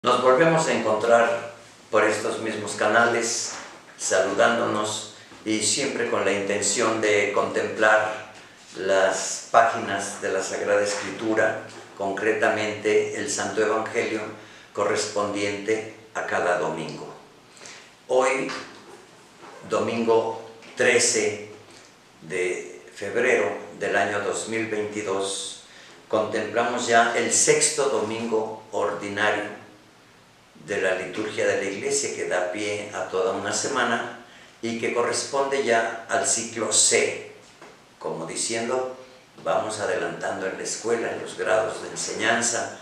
Nos volvemos a encontrar por estos mismos canales, saludándonos y siempre con la intención de contemplar las páginas de la Sagrada Escritura, concretamente el Santo Evangelio correspondiente a cada domingo. Hoy, domingo 13 de febrero del año 2022, contemplamos ya el sexto domingo ordinario de la liturgia de la Iglesia, que da pie a toda una semana y que corresponde ya al ciclo C, como diciendo, vamos adelantando en la escuela, en los grados de enseñanza,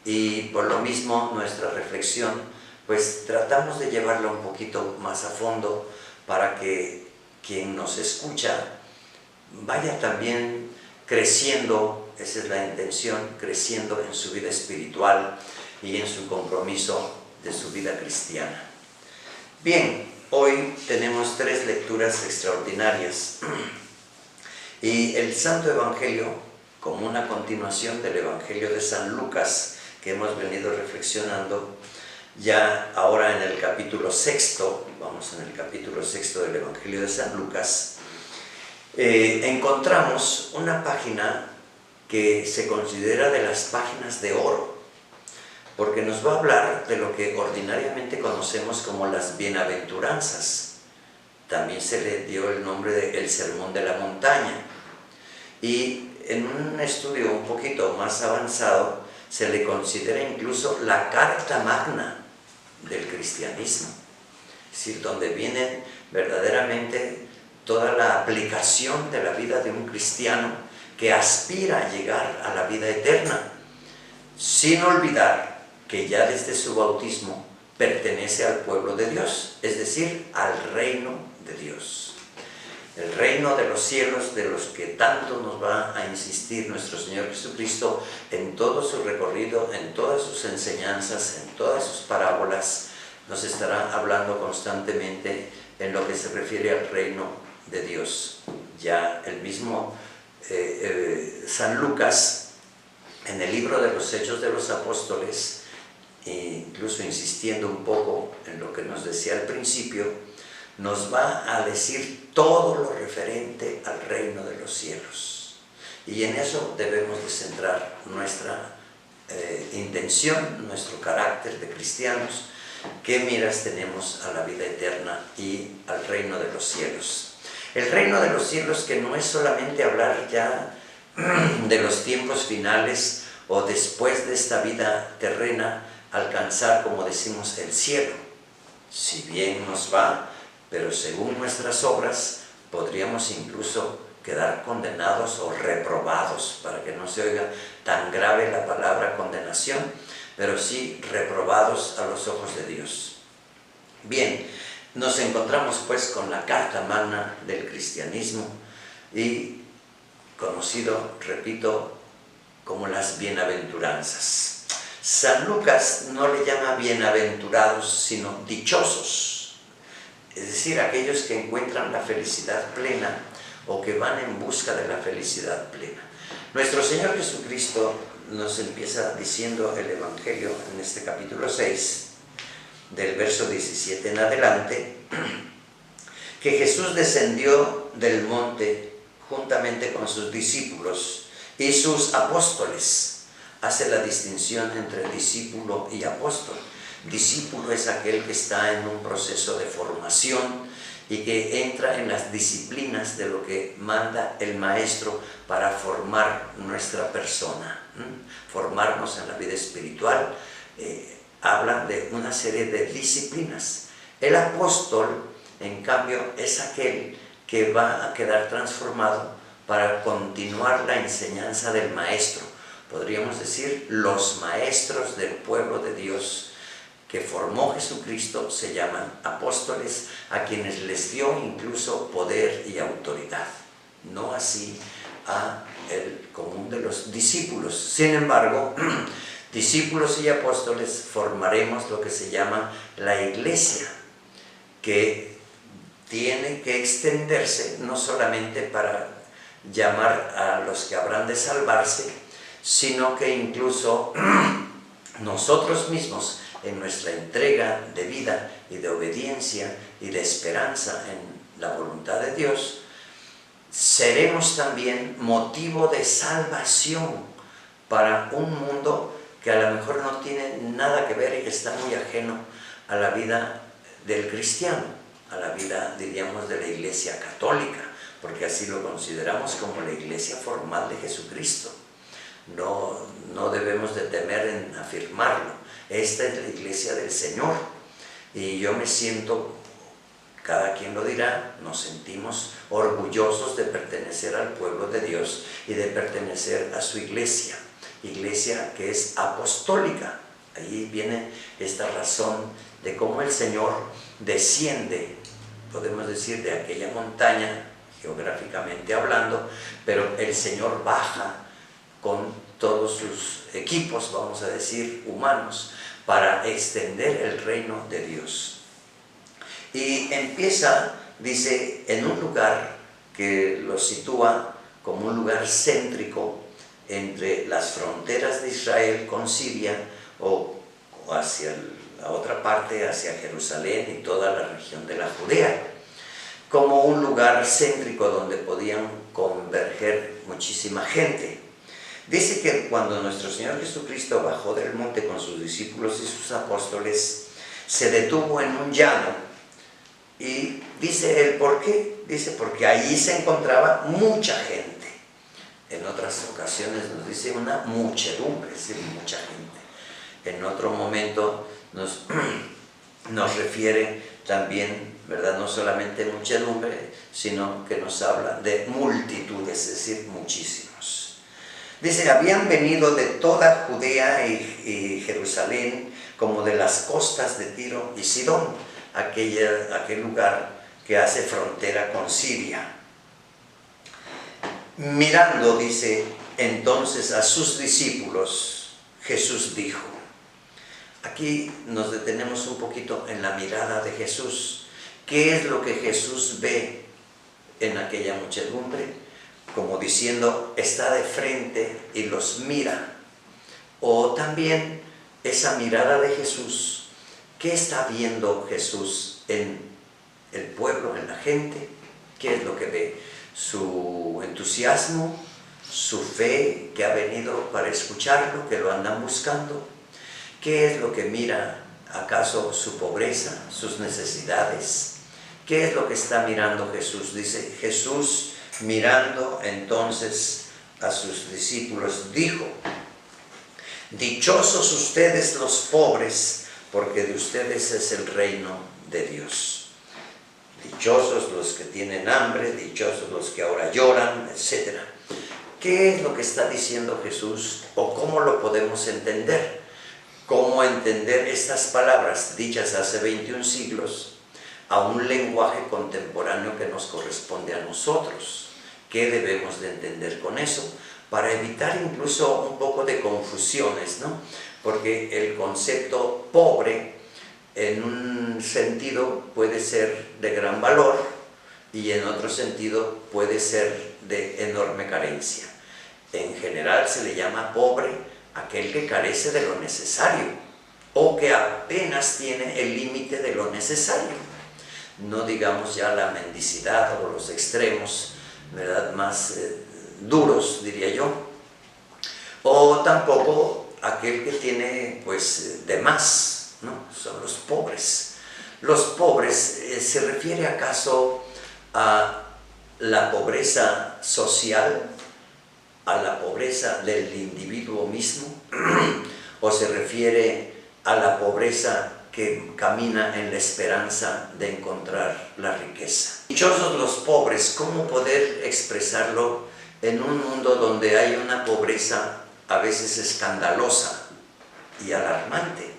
y por lo mismo nuestra reflexión, pues tratamos de llevarla un poquito más a fondo para que quien nos escucha vaya también creciendo, esa es la intención, creciendo en su vida espiritual y en su compromiso de su vida cristiana. Bien, hoy tenemos tres lecturas extraordinarias y el Santo Evangelio, como una continuación del Evangelio de San Lucas, que hemos venido reflexionando, ya ahora en el capítulo sexto, vamos en el capítulo sexto del Evangelio de San Lucas, encontramos una página que se considera de las páginas de oro, porque nos va a hablar de lo que ordinariamente conocemos como las bienaventuranzas. También se le dio el nombre de el Sermón de la Montaña. Y en un estudio un poquito más avanzado, se le considera incluso la carta magna del cristianismo. Es decir, donde viene verdaderamente toda la aplicación de la vida de un cristiano que aspira a llegar a la vida eterna, sin olvidar que ya desde su bautismo pertenece al pueblo de Dios, es decir, al reino de Dios. El reino de los cielos, de los que tanto nos va a insistir nuestro Señor Jesucristo en todo su recorrido, en todas sus enseñanzas, en todas sus parábolas, nos estará hablando constantemente en lo que se refiere al reino de Dios. Ya el mismo San Lucas, en el libro de los Hechos de los Apóstoles, incluso insistiendo un poco en lo que nos decía al principio, nos va a decir todo lo referente al reino de los cielos. Y en eso debemos de centrar nuestra intención, nuestro carácter de cristianos, qué miras tenemos a la vida eterna y al reino de los cielos. El reino de los cielos, que no es solamente hablar ya de los tiempos finales o después de esta vida terrena, alcanzar, como decimos, el cielo. Si bien nos va, pero según nuestras obras, podríamos incluso quedar condenados o reprobados, para que no se oiga tan grave la palabra condenación, pero sí reprobados a los ojos de Dios. Bien, nos encontramos pues con la carta magna del cristianismo y conocido, repito, como las bienaventuranzas. San Lucas no le llama bienaventurados, sino dichosos, es decir, aquellos que encuentran la felicidad plena o que van en busca de la felicidad plena. Nuestro Señor Jesucristo nos empieza diciendo el Evangelio en este capítulo 6, del verso 17 en adelante, que Jesús descendió del monte juntamente con sus discípulos y sus apóstoles. Hace la distinción entre discípulo y apóstol. Discípulo es aquel que está en un proceso de formación y que entra en las disciplinas de lo que manda el maestro para formar nuestra persona, formarnos en la vida espiritual. Habla de una serie de disciplinas. El apóstol, en cambio, es aquel que va a quedar transformado para continuar la enseñanza del maestro. Podríamos decir, los maestros del pueblo de Dios que formó Jesucristo se llaman apóstoles, a quienes les dio incluso poder y autoridad. No así a el común de los discípulos. Sin embargo, discípulos y apóstoles formaremos lo que se llama la Iglesia, que tiene que extenderse no solamente para llamar a los que habrán de salvarse, sino que incluso nosotros mismos, en nuestra entrega de vida y de obediencia y de esperanza en la voluntad de Dios, seremos también motivo de salvación para un mundo que a lo mejor no tiene nada que ver y que está muy ajeno a la vida del cristiano, a la vida, diríamos, de la Iglesia católica, porque así lo consideramos como la Iglesia formal de Jesucristo. No debemos de temer en afirmarlo. Esta es la Iglesia del Señor, y yo me siento, cada quien lo dirá, nos sentimos orgullosos de pertenecer al pueblo de Dios y de pertenecer a su iglesia que es apostólica. Ahí viene esta razón de cómo el Señor desciende, podemos decir, de aquella montaña, geográficamente hablando, pero el Señor baja con todos sus equipos, vamos a decir, humanos, para extender el reino de Dios. Y empieza, dice, en un lugar que lo sitúa como un lugar céntrico entre las fronteras de Israel con Siria o hacia la otra parte, hacia Jerusalén y toda la región de la Judea, como un lugar céntrico donde podían converger muchísima gente. Dice que cuando nuestro Señor Jesucristo bajó del monte con sus discípulos y sus apóstoles, se detuvo en un llano, y dice él, ¿por qué? Dice, porque allí se encontraba mucha gente. En otras ocasiones nos dice una muchedumbre, es decir, mucha gente. En otro momento nos refiere también, ¿verdad?, no solamente muchedumbre, sino que nos habla de multitudes, es decir, muchísimos. Dice, habían venido de toda Judea y Jerusalén, como de las costas de Tiro y Sidón, aquel lugar que hace frontera con Siria. Mirando, dice, entonces a sus discípulos, Jesús dijo. Aquí nos detenemos un poquito en la mirada de Jesús. ¿Qué es lo que Jesús ve en aquella muchedumbre? Como diciendo, está de frente y los mira. O también esa mirada de Jesús, ¿qué está viendo Jesús en el pueblo, en la gente? ¿Qué es lo que ve? Su entusiasmo, su fe, que ha venido para escucharlo, que lo andan buscando. ¿Qué es lo que mira? ¿Acaso su pobreza, sus necesidades? ¿Qué es lo que está mirando Jesús? Dice, Jesús, mirando entonces a sus discípulos, dijo, dichosos ustedes los pobres, porque de ustedes es el reino de Dios. Dichosos los que tienen hambre, dichosos los que ahora lloran, etc. ¿Qué es lo que está diciendo Jesús? ¿O cómo lo podemos entender? ¿Cómo entender estas palabras dichas hace 21 siglos a un lenguaje contemporáneo que nos corresponde a nosotros? ¿Qué debemos de entender con eso? Para evitar incluso un poco de confusiones, ¿no? Porque el concepto pobre en un sentido puede ser de gran valor y en otro sentido puede ser de enorme carencia. En general se le llama pobre aquel que carece de lo necesario o que apenas tiene el límite de lo necesario. No digamos ya la mendicidad o los extremos, ¿verdad?, más duros, diría yo. O tampoco aquel que tiene, pues, de más, ¿no? Son los pobres. Los pobres, ¿se refiere acaso a la pobreza social, a la pobreza del individuo mismo? ¿O se refiere a la pobreza que camina en la esperanza de encontrar la riqueza? Dichosos los pobres, ¿cómo poder expresarlo en un mundo donde hay una pobreza a veces escandalosa y alarmante?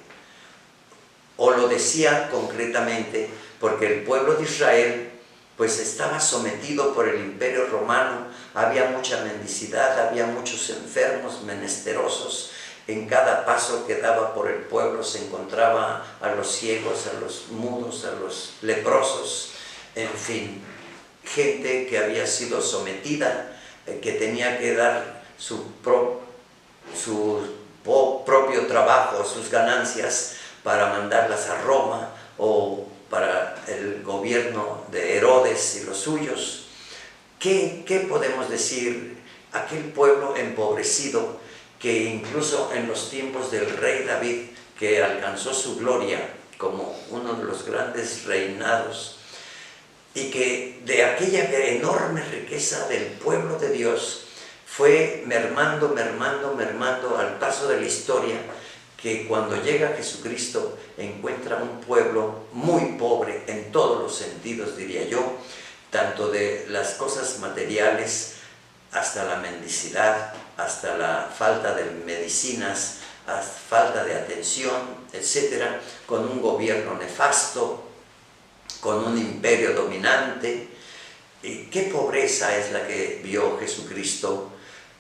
O lo decía concretamente porque el pueblo de Israel pues estaba sometido por el imperio romano, había mucha mendicidad, había muchos enfermos, menesterosos. En cada paso que daba por el pueblo se encontraba a los ciegos, a los mudos, a los leprosos, en fin, gente que había sido sometida, que tenía que dar su propio trabajo, sus ganancias, para mandarlas a Roma o para el gobierno de Herodes y los suyos. ¿Qué podemos decir? Aquel pueblo empobrecido que incluso en los tiempos del rey David, que alcanzó su gloria como uno de los grandes reinados, y que de aquella enorme riqueza del pueblo de Dios fue mermando, mermando, mermando al paso de la historia, que cuando llega Jesucristo encuentra un pueblo muy pobre en todos los sentidos, diría yo, tanto de las cosas materiales hasta la mendicidad, hasta la falta de medicinas, hasta falta de atención, etcétera, con un gobierno nefasto, con un imperio dominante. ¿Y qué pobreza es la que vio Jesucristo?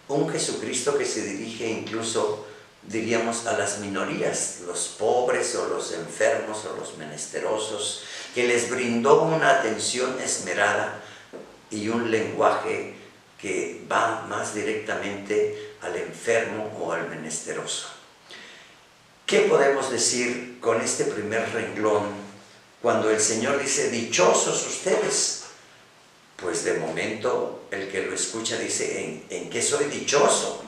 Un Jesucristo que se dirige incluso, diríamos, a las minorías, los pobres o los enfermos o los menesterosos, que les brindó una atención esmerada y un lenguaje que va más directamente al enfermo o al menesteroso. ¿Qué podemos decir con este primer renglón cuando el Señor dice, dichosos ustedes? Pues de momento el que lo escucha dice, ¿en qué soy dichoso?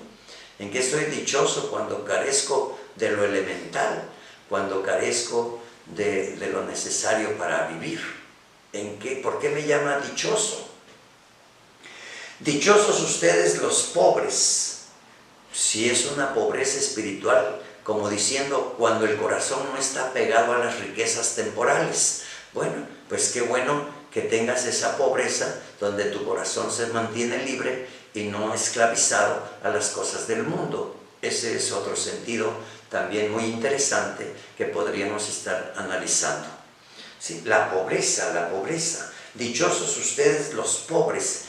¿En qué soy dichoso cuando carezco de lo elemental? Cuando carezco de lo necesario para vivir. ¿Por qué me llama dichoso? Dichosos ustedes los pobres. Si es una pobreza espiritual, como diciendo, cuando el corazón no está pegado a las riquezas temporales. Bueno, pues qué bueno que tengas esa pobreza donde tu corazón se mantiene libre y no esclavizado a las cosas del mundo. Ese es otro sentido también muy interesante que podríamos estar analizando. Sí, la pobreza. Dichosos ustedes los pobres.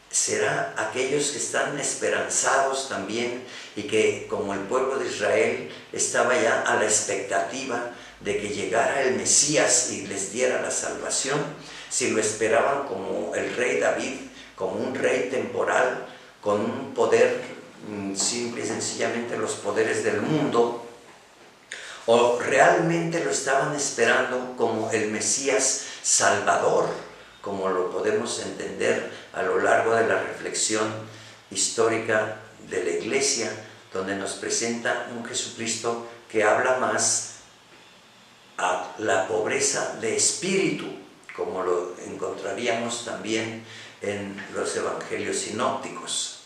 Será aquellos que están esperanzados también y que, como el pueblo de Israel, estaba ya a la expectativa de que llegara el Mesías y les diera la salvación. Si lo esperaban como el rey David, como un rey temporal, con un poder simple y sencillamente los poderes del mundo, o realmente lo estaban esperando como el Mesías Salvador, como lo podemos entender a lo largo de la reflexión histórica de la Iglesia, donde nos presenta un Jesucristo que habla más a la pobreza de espíritu, como lo encontraríamos también en los evangelios sinópticos.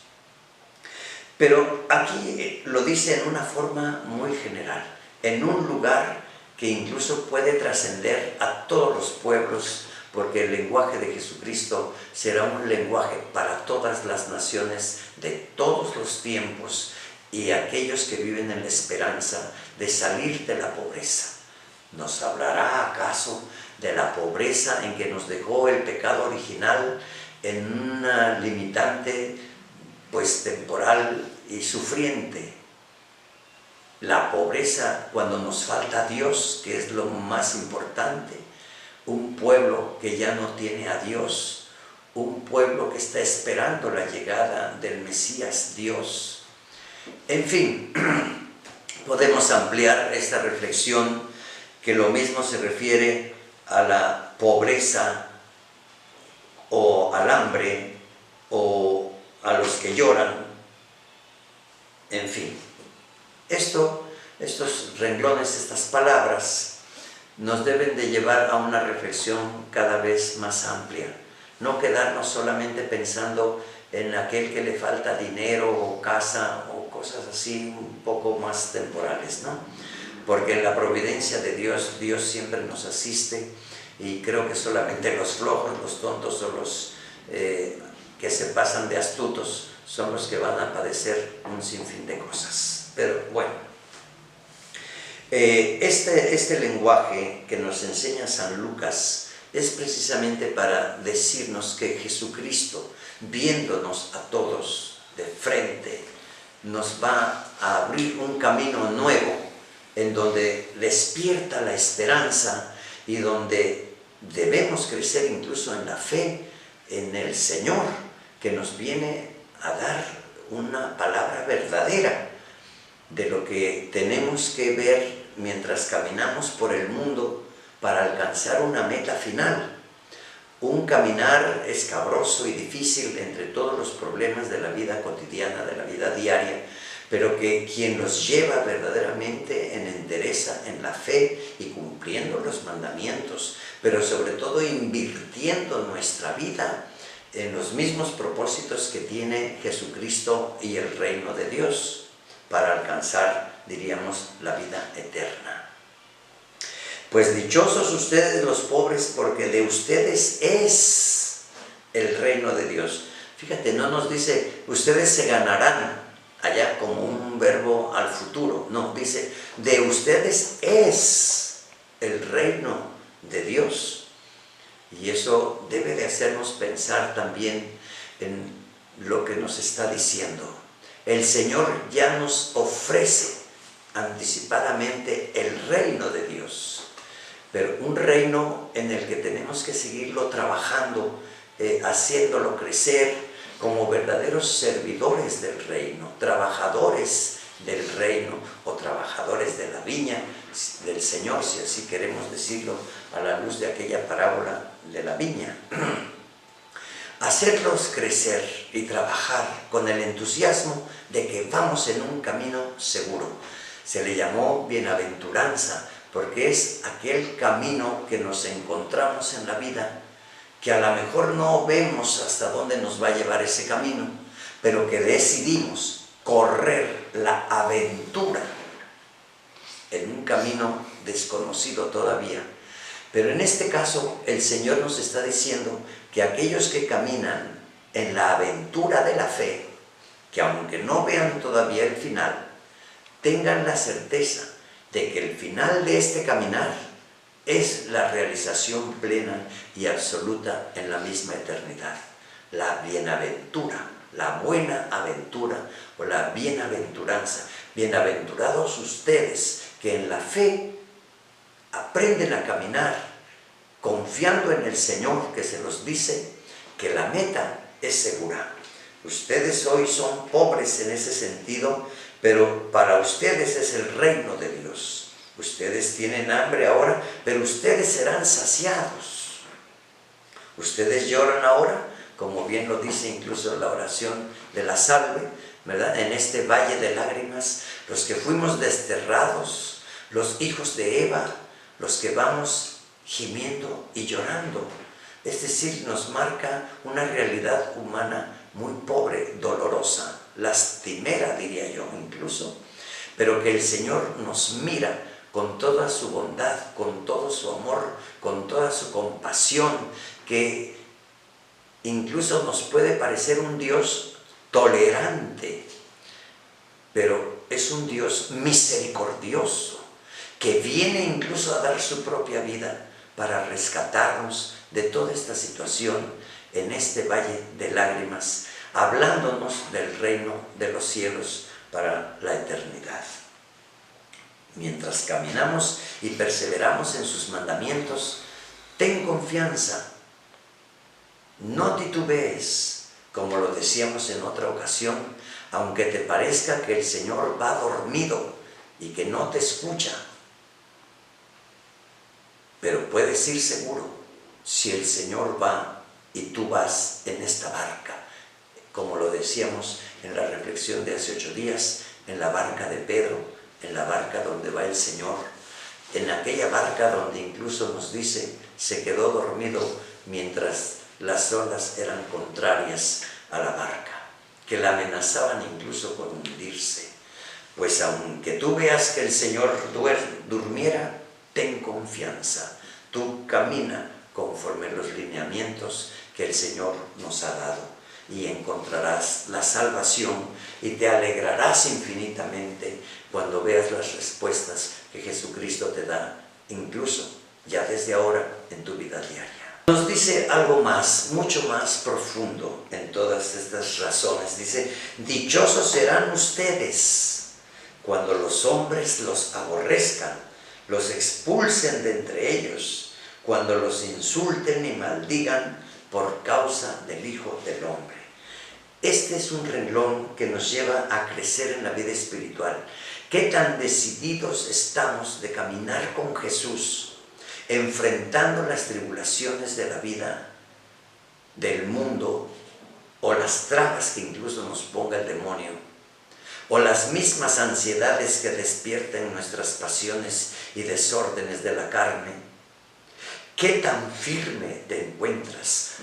Pero aquí lo dice en una forma muy general, en un lugar que incluso puede trascender a todos los pueblos, porque el lenguaje de Jesucristo será un lenguaje para todas las naciones de todos los tiempos y aquellos que viven en la esperanza de salir de la pobreza. ¿Nos hablará acaso de la pobreza en que nos dejó el pecado original en una limitante pues temporal y sufriente? La pobreza cuando nos falta Dios, que es lo más importante. Un pueblo que ya no tiene a Dios, un pueblo que está esperando la llegada del Mesías Dios. En fin, podemos ampliar esta reflexión, que lo mismo se refiere a la pobreza o al hambre o a los que lloran. En fin, estos renglones, estas palabras, nos deben de llevar a una reflexión cada vez más amplia. No quedarnos solamente pensando en aquel que le falta dinero o casa o cosas así un poco más temporales, ¿no? Porque en la providencia de Dios, Dios siempre nos asiste, y creo que solamente los flojos, los tontos o los que se pasan de astutos son los que van a padecer un sinfín de cosas. Pero bueno, este lenguaje que nos enseña San Lucas es precisamente para decirnos que Jesucristo, viéndonos a todos de frente, nos va a abrir un camino nuevo en donde despierta la esperanza y donde debemos crecer incluso en la fe en el Señor, que nos viene a dar una palabra verdadera. de lo que tenemos que ver mientras caminamos por el mundo para alcanzar una meta final. Un caminar escabroso y difícil entre todos los problemas de la vida cotidiana, de la vida diaria, pero que quien los lleva verdaderamente en entereza, en la fe y cumpliendo los mandamientos, pero sobre todo invirtiendo nuestra vida en los mismos propósitos que tiene Jesucristo y el reino de Dios para alcanzar, diríamos, la vida eterna. Pues dichosos ustedes los pobres, porque de ustedes es el reino de Dios. Fíjate, no nos dice, ustedes se ganarán, allá como un verbo al futuro. No, dice, de ustedes es el reino de Dios. Y eso debe de hacernos pensar también en lo que nos está diciendo. El Señor ya nos ofrece anticipadamente el reino de Dios, pero un reino en el que tenemos que seguirlo trabajando, haciéndolo crecer, como verdaderos servidores del reino, trabajadores del reino o trabajadores de la viña del Señor, si así queremos decirlo, a la luz de aquella parábola de la viña. Hacerlos crecer y trabajar con el entusiasmo de que vamos en un camino seguro. Se le llamó bienaventuranza porque es aquel camino que nos encontramos en la vida, que a lo mejor no vemos hasta dónde nos va a llevar ese camino, pero que decidimos correr la aventura en un camino desconocido todavía. Pero en este caso el Señor nos está diciendo que aquellos que caminan en la aventura de la fe, que aunque no vean todavía el final, tengan la certeza de que el final de este caminar es la realización plena y absoluta en la misma eternidad. La bienaventura, la buena aventura o la bienaventuranza. Bienaventurados ustedes que en la fe aprenden a caminar confiando en el Señor, que se los dice que la meta es segura. Ustedes hoy son pobres en ese sentido, pero para ustedes es el reino de Dios. Ustedes tienen hambre ahora, pero ustedes serán saciados. Ustedes lloran ahora, como bien lo dice incluso la oración de la salve, ¿verdad? En este valle de lágrimas, los que fuimos desterrados, los hijos de Eva, los que vamos gimiendo y llorando. Es decir, nos marca una realidad humana muy pobre, dolorosa, lastimera, diría yo incluso, pero que el Señor nos mira con toda su bondad, con todo su amor, con toda su compasión, que incluso nos puede parecer un Dios tolerante, pero es un Dios misericordioso, que viene incluso a dar su propia vida para rescatarnos de toda esta situación en este valle de lágrimas, hablándonos del reino de los cielos para la eternidad. Mientras caminamos y perseveramos en sus mandamientos, ten confianza, no titubees, como lo decíamos en otra ocasión, aunque te parezca que el Señor va dormido y que no te escucha. Pero puedes ir seguro si el Señor va y tú vas en esta barca, como lo decíamos en la reflexión de hace 8 días, en la barca de Pedro, en la barca donde va el Señor, en aquella barca donde incluso nos dice, se quedó dormido mientras las olas eran contrarias a la barca, que la amenazaban incluso con hundirse. Pues aunque tú veas que el Señor durmiera, ten confianza, tú camina conforme los lineamientos que el Señor nos ha dado y encontrarás la salvación y te alegrarás infinitamente cuando veas las respuestas que Jesucristo te da, incluso ya desde ahora en tu vida diaria. Nos dice algo más, mucho más profundo en todas estas razones. Dice, dichosos serán ustedes cuando los hombres los aborrezcan, los expulsen de entre ellos, cuando los insulten y maldigan por causa del Hijo del Hombre. Este es un renglón que nos lleva a crecer en la vida espiritual, ¿Qué tan decididos estamos de caminar con Jesús, enfrentando las tribulaciones de la vida, del mundo, o las trabas que incluso nos ponga el demonio, o las mismas ansiedades que despierten nuestras pasiones y desórdenes de la carne? ¿Qué tan firme te encuentras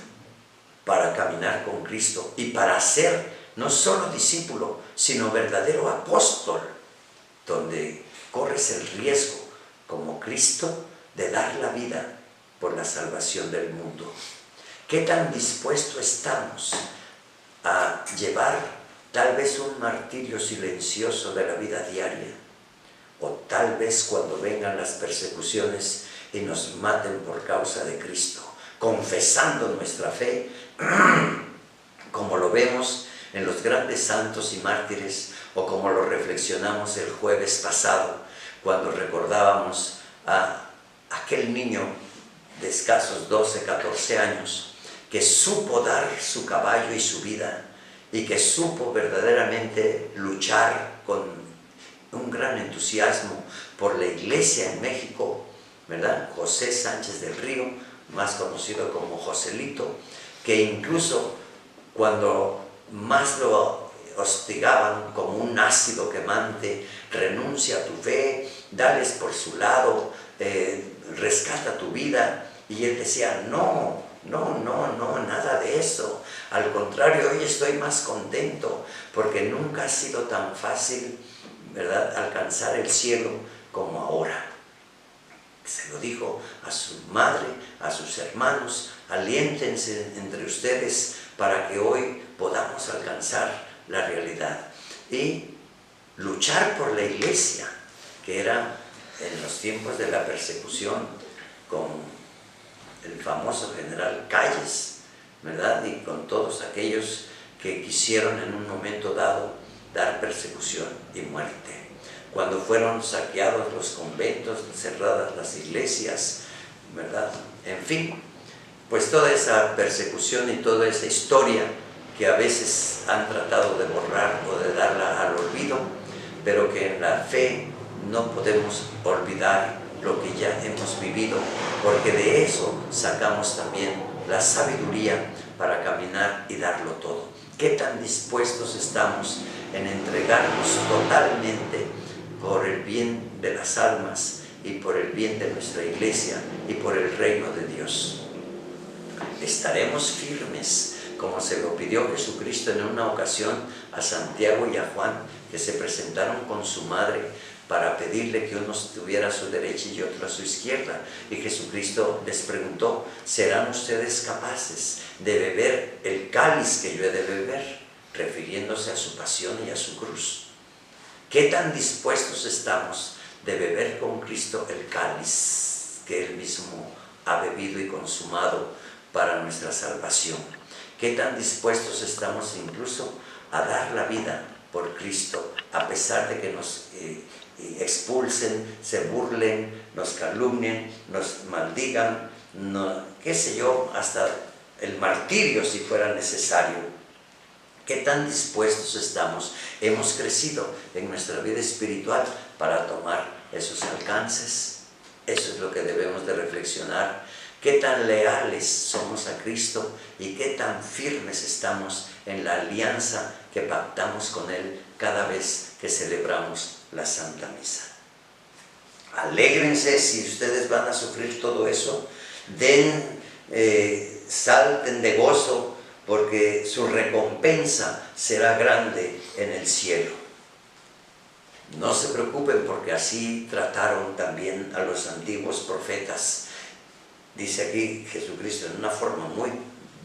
para caminar con Cristo y para ser no solo discípulo, sino verdadero apóstol, donde corres el riesgo, como Cristo, de dar la vida por la salvación del mundo? ¿Qué tan dispuestos estamos a llevar tal vez un martirio silencioso de la vida diaria? O tal vez cuando vengan las persecuciones y nos maten por causa de Cristo, confesando nuestra fe, como lo vemos en los grandes santos y mártires, o como lo reflexionamos el jueves pasado, cuando recordábamos a aquel niño de escasos 12, 14 años, que supo dar su caballo y su vida, y que supo verdaderamente luchar con un gran entusiasmo por la iglesia en México, ¿verdad? José Sánchez del Río, más conocido como Joselito, que incluso cuando más lo hostigaban como un ácido quemante, renuncia a tu fe, dales por su lado, rescata tu vida, y él decía, no, nada de eso. Al contrario, hoy estoy más contento, porque nunca ha sido tan fácil, ¿verdad?, alcanzar el cielo como ahora. Se lo dijo a su madre, a sus hermanos: aliéntense entre ustedes para que hoy podamos alcanzar la realidad. Y luchar por la iglesia, que era en los tiempos de la persecución, con el famoso general Calles, ¿verdad?, y con todos aquellos que quisieron en un momento dado dar persecución y muerte. Cuando fueron saqueados los conventos, cerradas las iglesias, ¿verdad? En fin, pues toda esa persecución y toda esa historia que a veces han tratado de borrar o de darla al olvido, pero que en la fe no podemos olvidar lo que ya hemos vivido, porque de eso sacamos también la sabiduría para caminar y darlo todo. ¿Qué tan dispuestos estamos en entregarnos totalmente por el bien de las almas y por el bien de nuestra iglesia y por el reino de Dios? ¿Estaremos firmes como se lo pidió Jesucristo en una ocasión a Santiago y a Juan, que se presentaron con su madre para pedirle que uno estuviera a su derecha y otro a su izquierda? Y Jesucristo les preguntó: ¿serán ustedes capaces de beber el cáliz que yo he de beber? Refiriéndose a su pasión y a su cruz. ¿Qué tan dispuestos estamos de beber con Cristo el cáliz que Él mismo ha bebido y consumado para nuestra salvación? ¿Qué tan dispuestos estamos incluso a dar la vida por Cristo, a pesar de que nos expulsen, se burlen, nos calumnien, nos maldigan, qué sé yo, hasta el martirio si fuera necesario? ¿Qué tan dispuestos estamos? ¿Hemos crecido en nuestra vida espiritual para tomar esos alcances? Eso es lo que debemos de reflexionar. ¿Qué tan leales somos a Cristo y qué tan firmes estamos en la alianza que pactamos con Él cada vez que celebramos la Santa Misa? Alégrense si ustedes van a sufrir todo eso. Salten de gozo, porque su recompensa será grande en el cielo. No se preocupen, porque así trataron también a los antiguos profetas. Dice aquí Jesucristo en una forma muy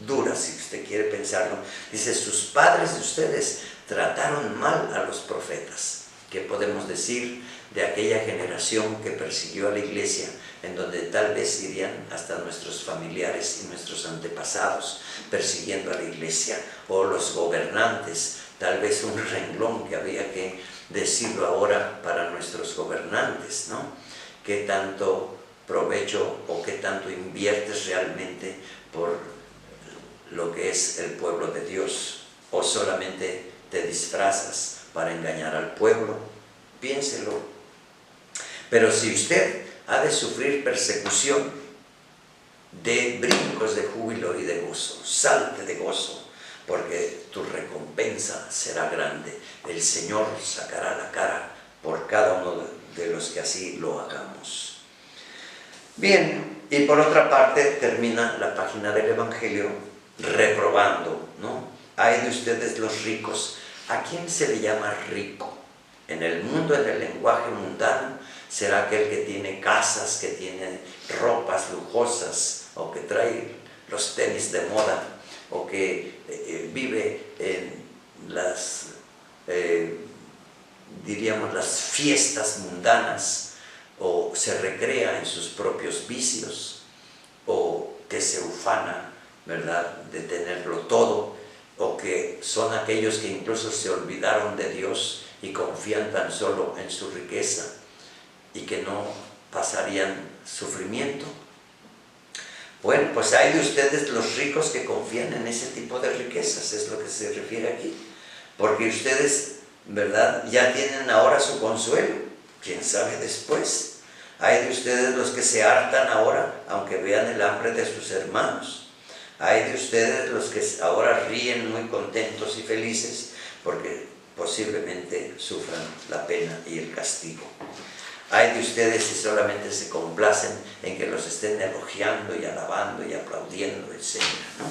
dura, si usted quiere pensarlo. Dice: sus padres de ustedes trataron mal a los profetas. ¿Qué podemos decir de aquella generación que persiguió a la iglesia, en donde tal vez irían hasta nuestros familiares y nuestros antepasados persiguiendo a la iglesia? O los gobernantes, tal vez un renglón que había que decirlo ahora para nuestros gobernantes, ¿no? ¿Qué tanto provecho o qué tanto inviertes realmente por lo que es el pueblo de Dios? ¿O solamente te disfrazas para engañar al pueblo? piénselo. Pero si usted ha de sufrir persecución, de brincos de júbilo y de gozo, salte de gozo, porque tu recompensa será grande. El Señor sacará la cara por cada uno de los que así lo hagamos. Bien, y por otra parte termina la página del Evangelio reprobando, ¿no? Ay de ustedes los ricos. ¿A quién se le llama rico? En el mundo, en el lenguaje mundano, será aquel que tiene casas, que tiene ropas lujosas, o que trae los tenis de moda, o que vive en las, diríamos, las fiestas mundanas, o se recrea en sus propios vicios, o que se ufana, ¿verdad?, de tenerlo todo, o que son aquellos que incluso se olvidaron de Dios y confían tan solo en su riqueza y que no pasarían sufrimiento. Bueno, pues hay de ustedes los ricos que confían en ese tipo de riquezas, es lo que se refiere aquí, porque ustedes, ¿verdad?, ya tienen ahora su consuelo, quién sabe después. Hay de ustedes los que se hartan ahora, aunque vean el hambre de sus hermanos. Hay de ustedes los que ahora ríen muy contentos y felices, porque posiblemente sufran la pena y el castigo. Hay de ustedes si solamente se complacen en que los estén elogiando y alabando y aplaudiendo, etc., ¿no?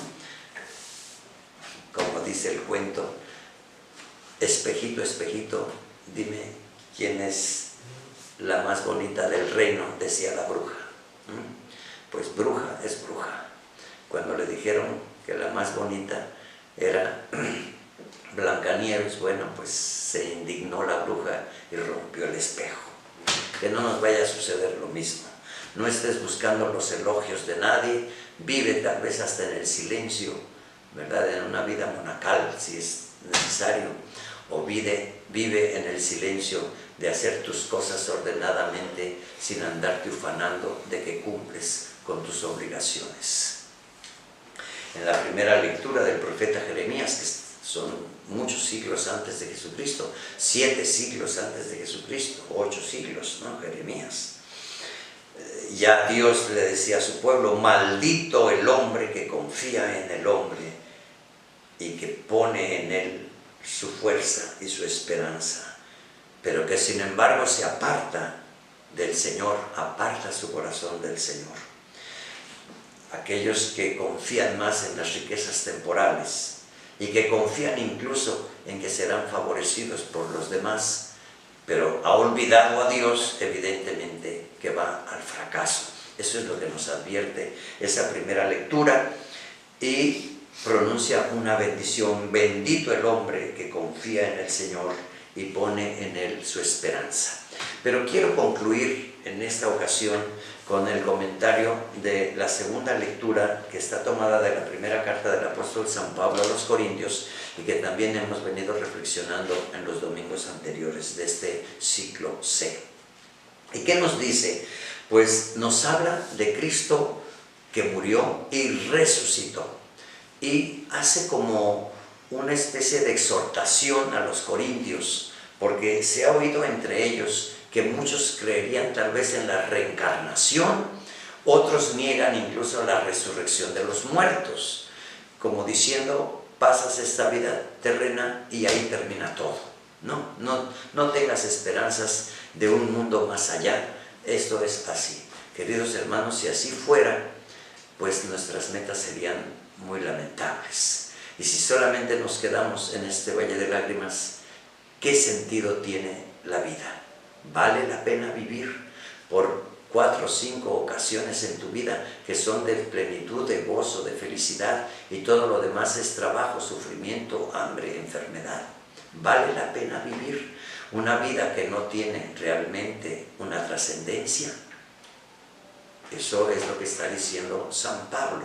Como dice el cuento, espejito, espejito, dime quién es la más bonita del reino, decía la bruja. Pues bruja es bruja. Cuando le dijeron que la más bonita era Blancanieves, bueno, pues se indignó la bruja y rompió el espejo. Que no nos vaya a suceder lo mismo. No estés buscando los elogios de nadie, vive tal vez hasta en el silencio, ¿verdad?, en una vida monacal, si es necesario, o vive en el silencio de hacer tus cosas ordenadamente sin andarte ufanando de que cumples con tus obligaciones. En la primera lectura del profeta Jeremías, que son muchos siglos antes de Jesucristo, 7 siglos antes de Jesucristo, 8 siglos, ¿no?, Jeremías. Ya Dios le decía a su pueblo, maldito el hombre que confía en el hombre y que pone en él su fuerza y su esperanza, pero que sin embargo se aparta del Señor, aparta su corazón del Señor. Aquellos que confían más en las riquezas temporales y que confían incluso en que serán favorecidos por los demás, pero ha olvidado a Dios, evidentemente que va al fracaso. Eso es lo que nos advierte esa primera lectura, y pronuncia una bendición: bendito el hombre que confía en el Señor y pone en él su esperanza. Pero quiero concluir en esta ocasión con el comentario de la segunda lectura, que está tomada de la primera carta del apóstol San Pablo a los Corintios, y que también hemos venido reflexionando en los domingos anteriores de este ciclo C. ¿Y qué nos dice? Pues nos habla de Cristo que murió y resucitó, y hace como una especie de exhortación a los corintios, porque se ha oído entre ellos que muchos creerían tal vez en la reencarnación, otros niegan incluso la resurrección de los muertos, como diciendo, pasas esta vida terrena y ahí termina todo. No tengas esperanzas de un mundo más allá. Esto es así. Queridos hermanos, si así fuera, pues nuestras metas serían muy lamentables. Y si solamente nos quedamos en este valle de lágrimas, ¿qué sentido tiene la vida? ¿Vale la pena vivir por 4 o 5 ocasiones en tu vida que son de plenitud, de gozo, de felicidad, y todo lo demás es trabajo, sufrimiento, hambre, enfermedad? ¿Vale la pena vivir una vida que no tiene realmente una trascendencia? Eso es lo que está diciendo San Pablo.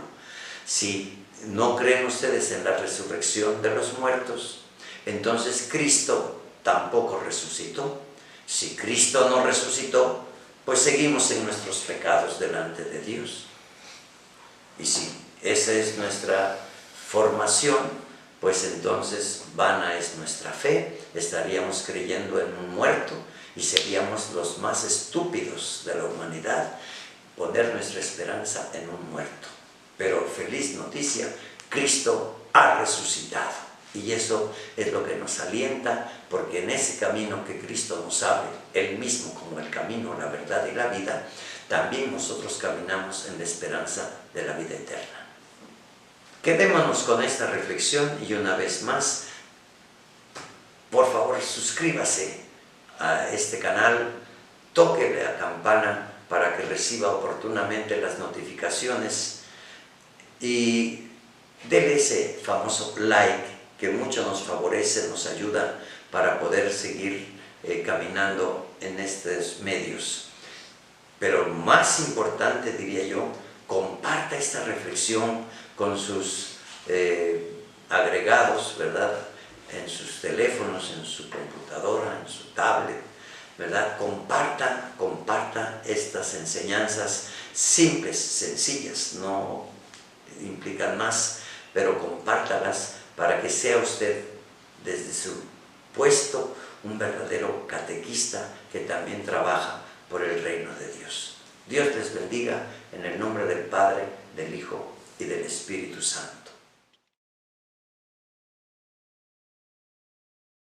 Si no creen ustedes en la resurrección de los muertos, entonces Cristo tampoco resucitó. Si Cristo no resucitó, pues seguimos en nuestros pecados delante de Dios. Y si esa es nuestra formación, pues entonces vana es nuestra fe, estaríamos creyendo en un muerto y seríamos los más estúpidos de la humanidad poner nuestra esperanza en un muerto. Pero feliz noticia, Cristo ha resucitado. Y eso es lo que nos alienta, porque en ese camino que Cristo nos abre, Él mismo como el camino, la verdad y la vida, también nosotros caminamos en la esperanza de la vida eterna. Quedémonos con esta reflexión y una vez más, por favor, suscríbase a este canal, tóquele a campana para que reciba oportunamente las notificaciones y dele ese famoso like que mucho nos favorece, nos ayuda para poder seguir caminando en estos medios. Pero más importante, diría yo, comparta esta reflexión con sus agregados, ¿verdad? En sus teléfonos, en su computadora, en su tablet, ¿verdad? Comparta estas enseñanzas simples, sencillas, no implican más, pero compártalas para que sea usted, desde su puesto, un verdadero catequista que también trabaja por el reino de Dios. Dios les bendiga en el nombre del Padre, del Hijo y del Espíritu Santo.